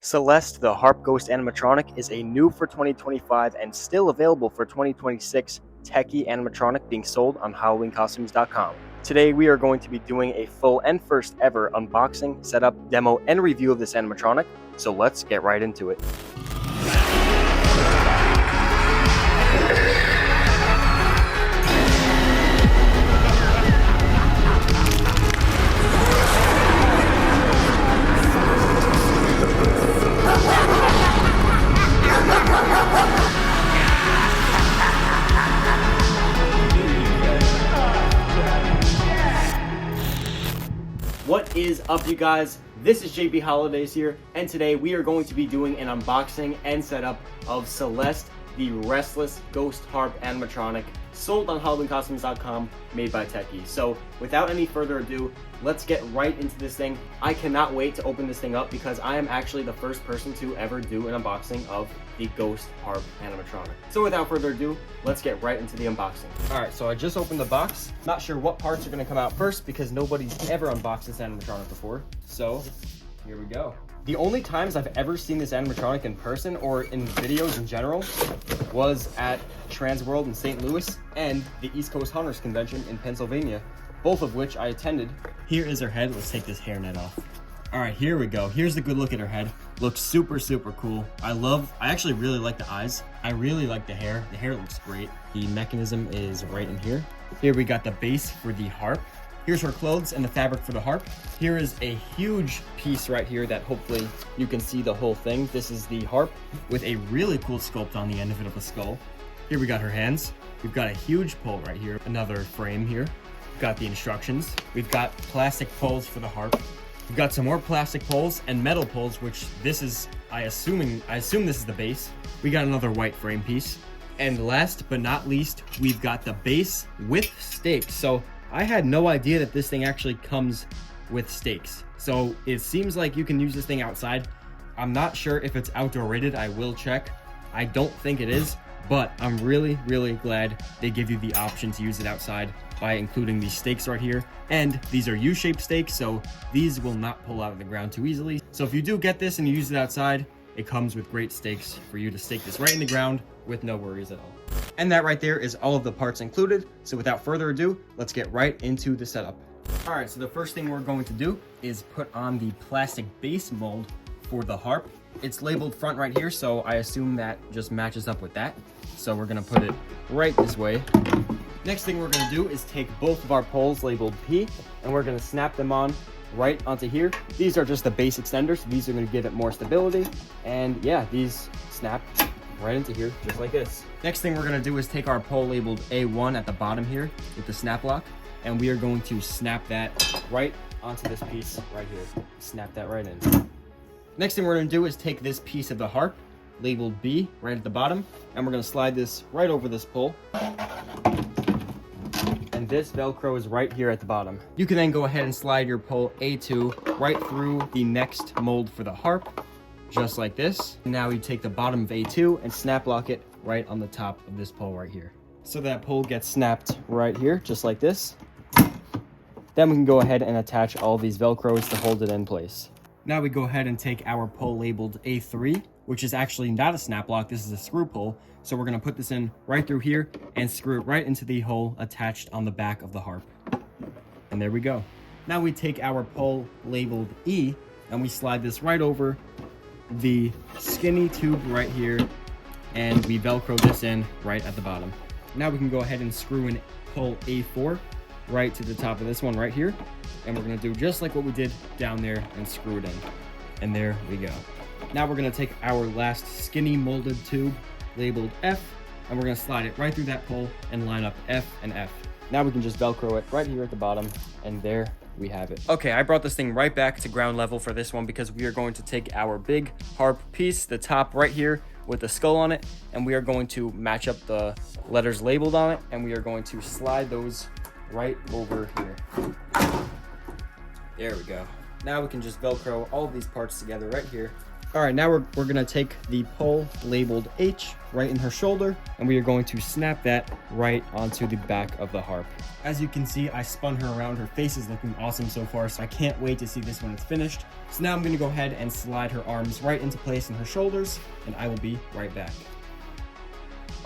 Celeste, the Harp Ghost animatronic, is a new for 2025 and still available for 2026 Tekky animatronic being sold on HalloweenCostumes.com. Today we are going to be doing a full and first ever unboxing, setup, demo, and review of this animatronic, so let's get right into it. What is up, you guys? This is JB Holidays here, and today we are going to be doing an unboxing and setup of Celeste, the Restless Ghost Harp animatronic, sold on HalloweenCostumes.com, made by Tekky. So without any further ado, let's get right into this thing. I cannot wait to open this thing up because I am actually the first person to ever do an unboxing of the Ghost Harp animatronic. So without further ado, let's get right into the unboxing. Alright, so I just opened the box. Not sure what parts are going to come out first because nobody's ever unboxed this animatronic before. So here we go. The only times I've ever seen this animatronic in person or in videos in general was at Transworld in St. Louis and the East Coast Hunters Convention in Pennsylvania, both of which I attended. Here is her head. Let's take this hairnet off. All right, here we go. Here's the good look at her head. Looks super, super cool. I actually really like the eyes. I really like the hair. The hair looks great. The mechanism is right in here. Here we got the base for the harp. Here's her clothes and the fabric for the harp. Here is a huge piece right here that hopefully you can see the whole thing. This is the harp with a really cool sculpt on the end of it of a skull. Here we got her hands. We've got a huge pole right here. Another frame here. We've got the instructions. We've got plastic poles for the harp. We've got some more plastic poles and metal poles, which this is, I assume this is the base. We got another white frame piece. And last but not least, we've got the base with stakes. So I had no idea that this thing actually comes with stakes. So it seems like you can use this thing outside. I'm not sure if it's outdoor rated. I will check. I don't think it is, but I'm really, really glad they give you the option to use it outside by including these stakes right here. And these are U-shaped stakes, so these will not pull out of the ground too easily. So if you do get this and you use it outside, it comes with great stakes for you to stake this right in the ground with no worries at all. And that right there is all of the parts included. So without further ado, let's get right into the setup. All right, so the first thing we're going to do is put on the plastic base mold for the harp. It's labeled front right here, so I assume that just matches up with that. So we're gonna put it right this way. Next thing we're gonna do is take both of our poles labeled P, and we're gonna snap them on right onto here. These are just the base extenders. These are gonna give it more stability. And yeah, these snap right into here, just like this. Next thing we're gonna do is take our pole labeled A1 at the bottom here with the snap lock, and we are going to snap that right onto this piece right here. Snap that right in. Next thing we're gonna do is take this piece of the harp, labeled B, right at the bottom, and we're gonna slide this right over this pole. And this Velcro is right here at the bottom. You can then go ahead and slide your pole A2 right through the next mold for the harp, just like this. Now you take the bottom of A2 and snap lock it right on the top of this pole right here. So that pole gets snapped right here, just like this. Then we can go ahead and attach all these Velcros to hold it in place. Now we go ahead and take our pole labeled A3, which is actually not a snap lock, this is a screw pull. So we're gonna put this in right through here and screw it right into the hole attached on the back of the harp. And there we go. Now we take our pole labeled E and we slide this right over the skinny tube right here, and we Velcro this in right at the bottom. Now we can go ahead and screw in pole A4 right to the top of this one right here, and we're gonna do just like what we did down there and screw it in. And there we go. Now we're gonna take our last skinny molded tube labeled F, and we're gonna slide it right through that pole and line up F and F. Now we can just Velcro it right here at the bottom, and there we have it. Okay, I brought this thing right back to ground level for this one because we are going to take our big harp piece, the top right here with the skull on it, and we are going to match up the letters labeled on it, and we are going to slide those right over here. There we go. Now we can just Velcro all of these parts together right here All right, now we're gonna take the pole labeled H right in her shoulder, and we are going to snap that right onto the back of the harp. As you can see, I spun her around. Her face is looking awesome so far, so I can't wait to see this when it's finished. So now I'm gonna go ahead and slide her arms right into place in her shoulders, and I will be right back.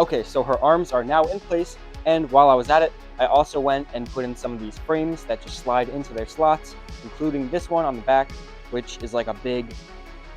Okay, so her arms are now in place, and while I was at it, I also went and put in some of these frames that just slide into their slots, including this one on the back, which is like a big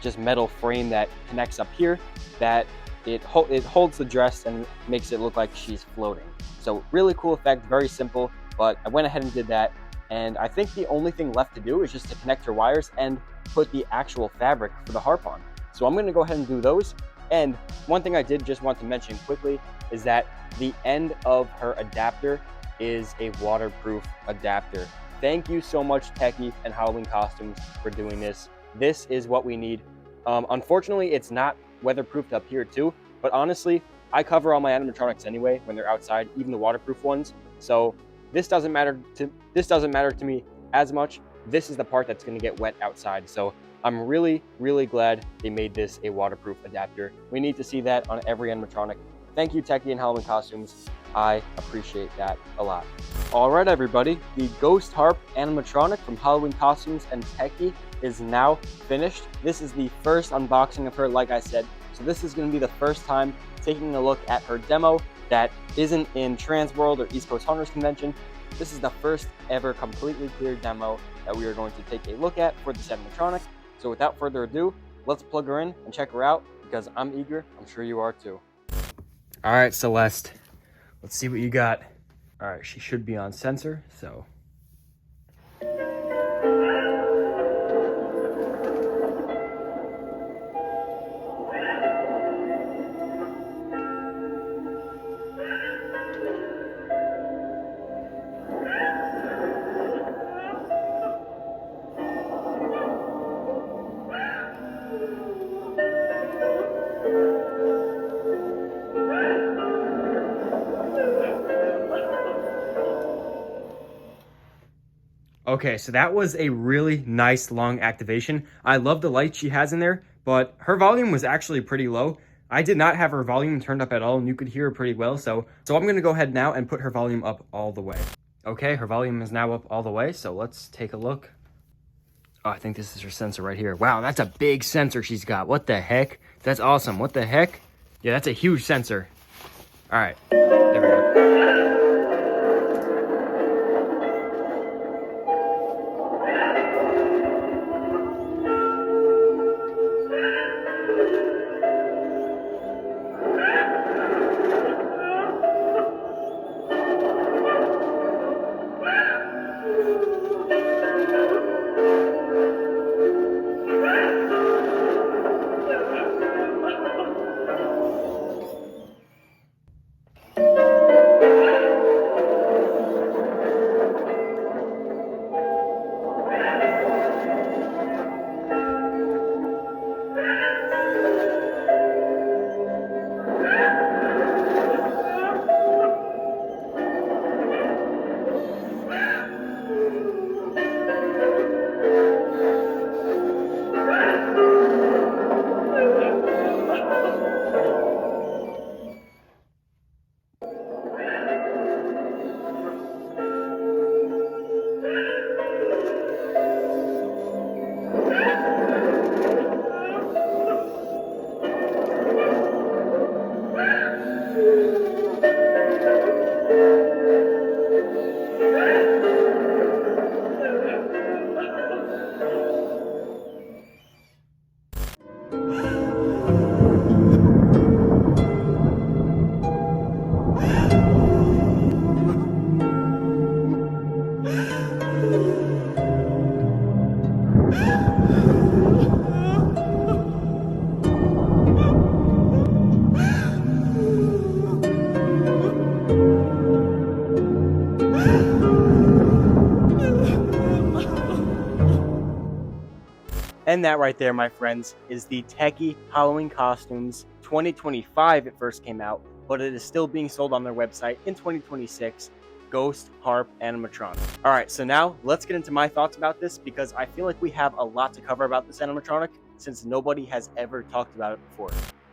just metal frame that connects up here, that it holds the dress and makes it look like she's floating. So really cool effect, very simple, but I went ahead and did that, and I think the only thing left to do is just to connect her wires and put the actual fabric for the harp on. So I'm going to go ahead and do those. And one thing I did just want to mention quickly is that the end of her adapter is a waterproof adapter. Thank you so much, Tekky and HalloweenCostumes, for doing this. This is what we need. Unfortunately, it's not weatherproofed up here too, but honestly, I cover all my animatronics anyway when they're outside, even the waterproof ones. So this doesn't matter to me as much. This is the part that's going to get wet outside. So I'm really, really glad they made this a waterproof adapter. We need to see that on every animatronic. Thank you, Tekky and HalloweenCostumes. I appreciate that a lot. All right, everybody, the Ghost Harp animatronic from HalloweenCostumes and Tekky is now finished. This is the first unboxing of her, like I said. So this is going to be the first time taking a look at her demo that isn't in Transworld or East Coast Hunters Convention. This is the first ever completely clear demo that we are going to take a look at for this animatronic. So without further ado, let's plug her in and check her out because I'm eager. I'm sure you are too. All right, Celeste, let's see what you got. All right, she should be on sensor, so. Okay, so that was a really nice long activation. I love the light she has in there, but her volume was actually pretty low. I did not have her volume turned up at all, and you could hear her pretty well. So I'm going to go ahead now and put her volume up all the way. Okay, her volume is now up all the way, so let's take a look. Oh, I think this is her sensor right here. Wow, that's a big sensor she's got. What the heck? That's awesome. What the heck? Yeah, that's a huge sensor. All right, there we go. And that right there, my friends, is the Tekky HalloweenCostumes 2025. It first came out, but it is still being sold on their website in 2026. Ghost Harp animatronic. All right, so now let's get into my thoughts about this because I feel like we have a lot to cover about this animatronic. since nobody has ever talked about it before.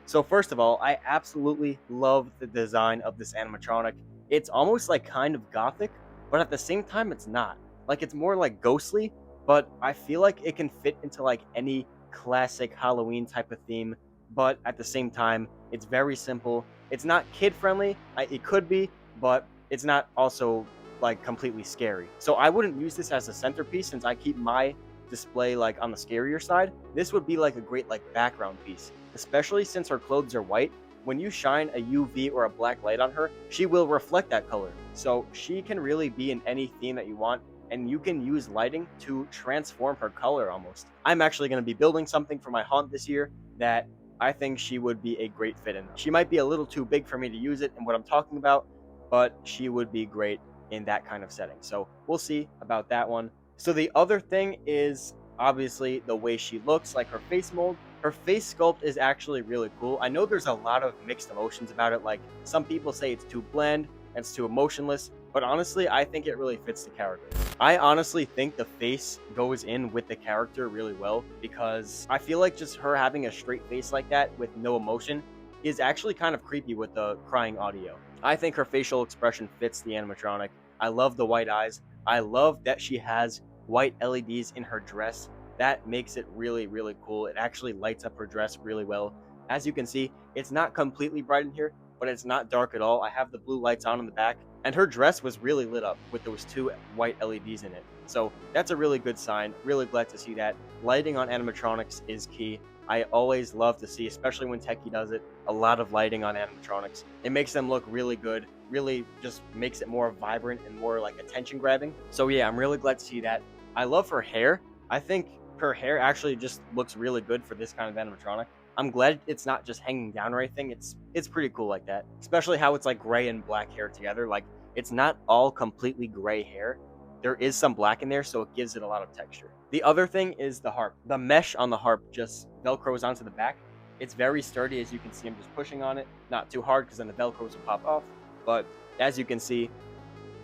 So first of all, I absolutely love the design of this animatronic. It's almost like kind of gothic, but at the same time it's not. Like it's more like ghostly, but I feel like it can fit into like any classic Halloween type of theme, but at the same time, it's very simple. It's not kid friendly. It could be, but it's not also like completely scary. So I wouldn't use this as a centerpiece since I keep my display like on the scarier side. This would be like a great like background piece, especially since her clothes are white. When you shine a UV or a black light on her, she will reflect that color. So she can really be in any theme that you want, and you can use lighting to transform her color almost. I'm actually going to be building something for my haunt this year that I think she would be a great fit in. She might be a little too big for me to use it in what I'm talking about, but she would be great in that kind of setting. So we'll see about that one. So the other thing is obviously the way she looks, like her face mold. Her face sculpt is actually really cool. I know there's a lot of mixed emotions about it. Like some people say it's too bland, it's too emotionless, but honestly, I think it really fits the character. I honestly think the face goes in with the character really well because I feel like just her having a straight face like that with no emotion is actually kind of creepy with the crying audio. I think her facial expression fits the animatronic. I love the white eyes. I love that she has white LEDs in her dress. That makes it really, really cool. It actually lights up her dress really well. As you can see, it's not completely bright in here, but it's not dark at all. I have the blue lights on in the back, and her dress was really lit up with those two white LEDs in it. So that's a really good sign. Really glad to see that. Lighting on animatronics is key. I always love to see, especially when Tekky does it, a lot of lighting on animatronics. It makes them look really good, really just makes it more vibrant and more like attention grabbing. So yeah, I'm really glad to see that. I love her hair. I think her hair actually just looks really good for this kind of animatronic. I'm glad it's not just hanging down or anything. It's pretty cool like that. Especially how it's like gray and black hair together. Like it's not all completely gray hair. There is some black in there, so it gives it a lot of texture. The other thing is the harp. The mesh on the harp just velcros onto the back. It's very sturdy, as you can see. I'm just pushing on it. Not too hard because then the velcros will pop off. But as you can see,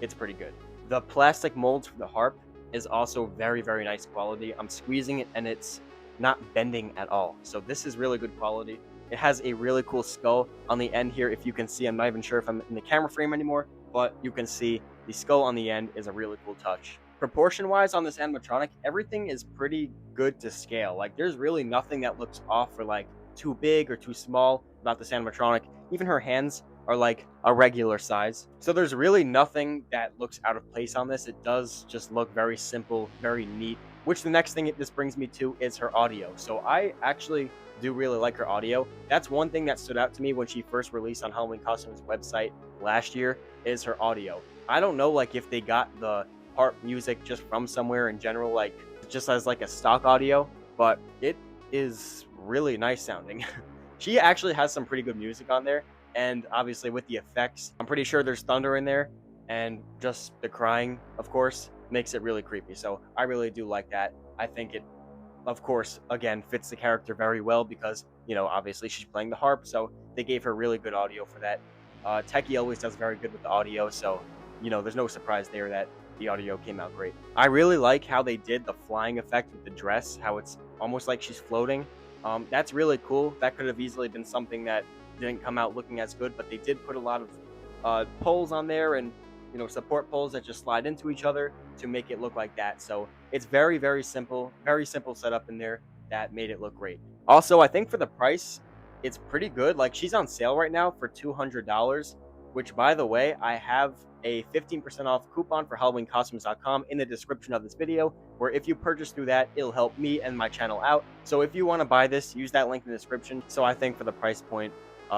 it's pretty good. The plastic molds for the harp is also very, very nice quality. I'm squeezing it and it's not bending at all. So this is really good quality. It has a really cool skull on the end here. If you can see, I'm not even sure if I'm in the camera frame anymore, but you can see the skull on the end is a really cool touch. Proportion wise on this animatronic, everything is pretty good to scale. Like there's really nothing that looks off or like too big or too small about this animatronic. Even her hands are like a regular size. So there's really nothing that looks out of place on this. It does just look very simple, very neat, which the next thing this brings me to is her audio. So I actually do really like her audio. That's one thing that stood out to me when she first released on HalloweenCostumes website last year is her audio. I don't know like if they got the Harp music just from somewhere in general, like just as like a stock audio, but it is really nice sounding. She actually has some pretty good music on there, and obviously with the effects, I'm pretty sure there's thunder in there, and just the crying, of course, makes it really creepy. So I really do like that. I think it, of course, again, fits the character very well because, you know, obviously she's playing the harp, so they gave her really good audio for that. Tekky always does very good with the audio, so, you know, there's no surprise there that the audio came out great. I really like how they did the flying effect with the dress, how it's almost like she's floating. That's really cool. That could have easily been something that didn't come out looking as good, but they did put a lot of poles on there and, you know, support poles that just slide into each other to make it look like that. So it's very, very simple setup in there that made it look great. Also, I think for the price, it's pretty good. Like she's on sale right now for $200, which by the way, I have a 15% off coupon for HalloweenCostumes.com in the description of this video, where if you purchase through that, it'll help me and my channel out. So if you want to buy this, use that link in the description. So I think for the price point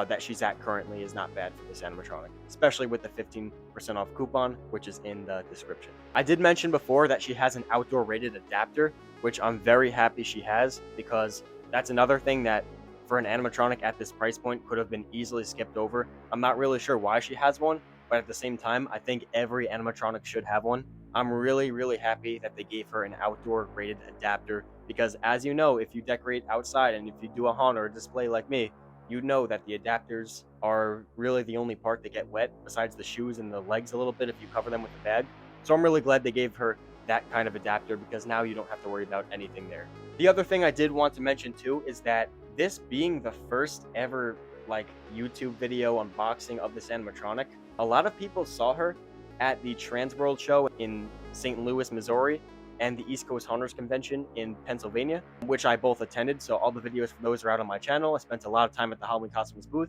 that she's at currently is not bad for this animatronic, especially with the 15% off coupon, which is in the description. I did mention before that she has an outdoor rated adapter, which I'm very happy she has, because that's another thing that for an animatronic at this price point could have been easily skipped over. I'm not really sure why she has one, but at the same time, I think every animatronic should have one. I'm really, really happy that they gave her an outdoor rated adapter, because as you know, if you decorate outside and if you do a haunt or a display like me, you know that the adapters are really the only part that get wet, besides the shoes and the legs a little bit if you cover them with a bag. So I'm really glad they gave her that kind of adapter, because now you don't have to worry about anything there. The other thing I did want to mention too is that this being the first ever like YouTube video unboxing of this animatronic, a lot of people saw her at the Transworld show in St. Louis, Missouri, and the East Coast Hunters Convention in Pennsylvania, which I both attended. So all the videos for those are out on my channel. I spent a lot of time at the Halloween Costumes booth.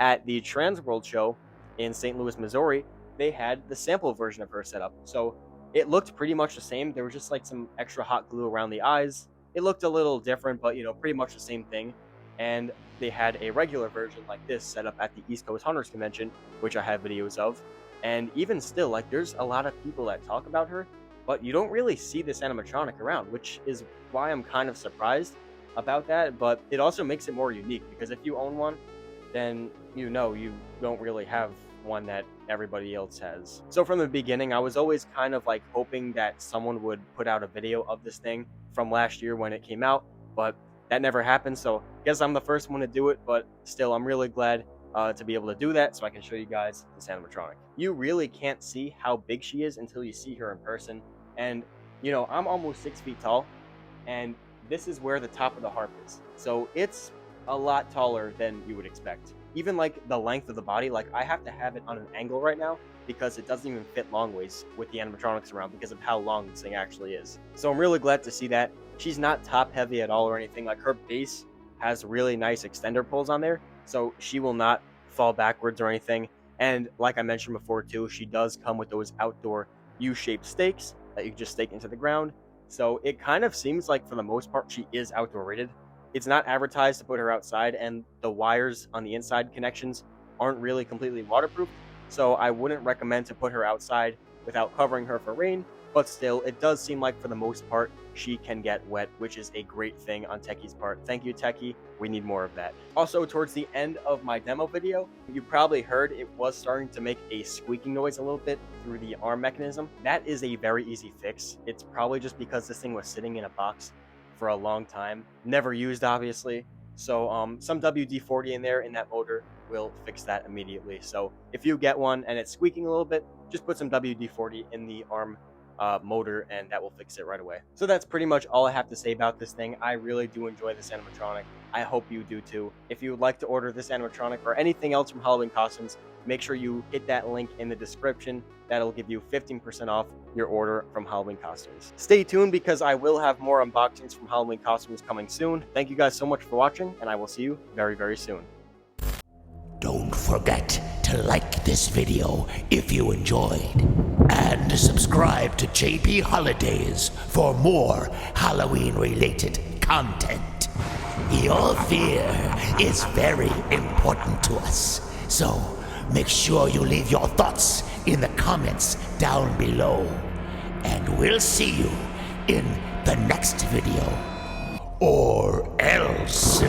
At the Transworld show in St. Louis, Missouri, they had the sample version of her set up. So it looked pretty much the same. There was just like some extra hot glue around the eyes. It looked a little different, but you know, pretty much the same thing. And they had a regular version like this set up at the East Coast Hunters Convention, which I have videos of. And even still, like, there's a lot of people that talk about her, but you don't really see this animatronic around, which is why I'm kind of surprised about that. But it also makes it more unique, because if you own one, then you know you don't really have one that everybody else has. So from the beginning, I was always kind of like hoping that someone would put out a video of this thing from last year when it came out, but that never happened. So I guess I'm the first one to do it, but still, I'm really glad to be able to do that so I can show you guys this animatronic. You really can't see how big she is until you see her in person. And you know, I'm almost 6 feet tall, and this is where the top of the harp is. So it's a lot taller than you would expect. Even like the length of the body, like I have to have it on an angle right now because it doesn't even fit long ways with the animatronics around because of how long this thing actually is. So I'm really glad to see that. She's not top heavy at all or anything. Like, her base has really nice extender pulls on there, so she will not fall backwards or anything. And like I mentioned before too, she does come with those outdoor U-shaped stakes that you just stake into the ground. So it kind of seems like for the most part she is outdoor rated. It's not advertised to put her outside, and the wires on the inside connections aren't really completely waterproof, so I wouldn't recommend to put her outside without covering her for rain. But still, it does seem like for the most part she can get wet, which is a great thing on Tekky's part. Thank you, Tekky. We need more of that. Also, towards the end of my demo video, you probably heard it was starting to make a squeaking noise a little bit through the arm mechanism. That is a very easy fix. It's probably just because this thing was sitting in a box for a long time, never used obviously. So some WD-40 in there in that motor will fix that immediately. So if you get one and it's squeaking a little bit, just put some WD-40 in the arm motor and that will fix it right away. So that's pretty much all I have to say about this thing. I really do enjoy this animatronic. I hope you do too. If you would like to order this animatronic or anything else from Halloween Costumes, make sure you hit that link in the description. That'll give you 15% off your order from Halloween Costumes. Stay tuned because I will have more unboxings from Halloween Costumes coming soon. Thank you guys so much for watching, and I will see you very, very soon. Don't forget to like this video if you enjoyed, and subscribe to JP Holidays for more Halloween-related content. Your fear is very important to us, so make sure you leave your thoughts in the comments down below. And we'll see you in the next video. Or else.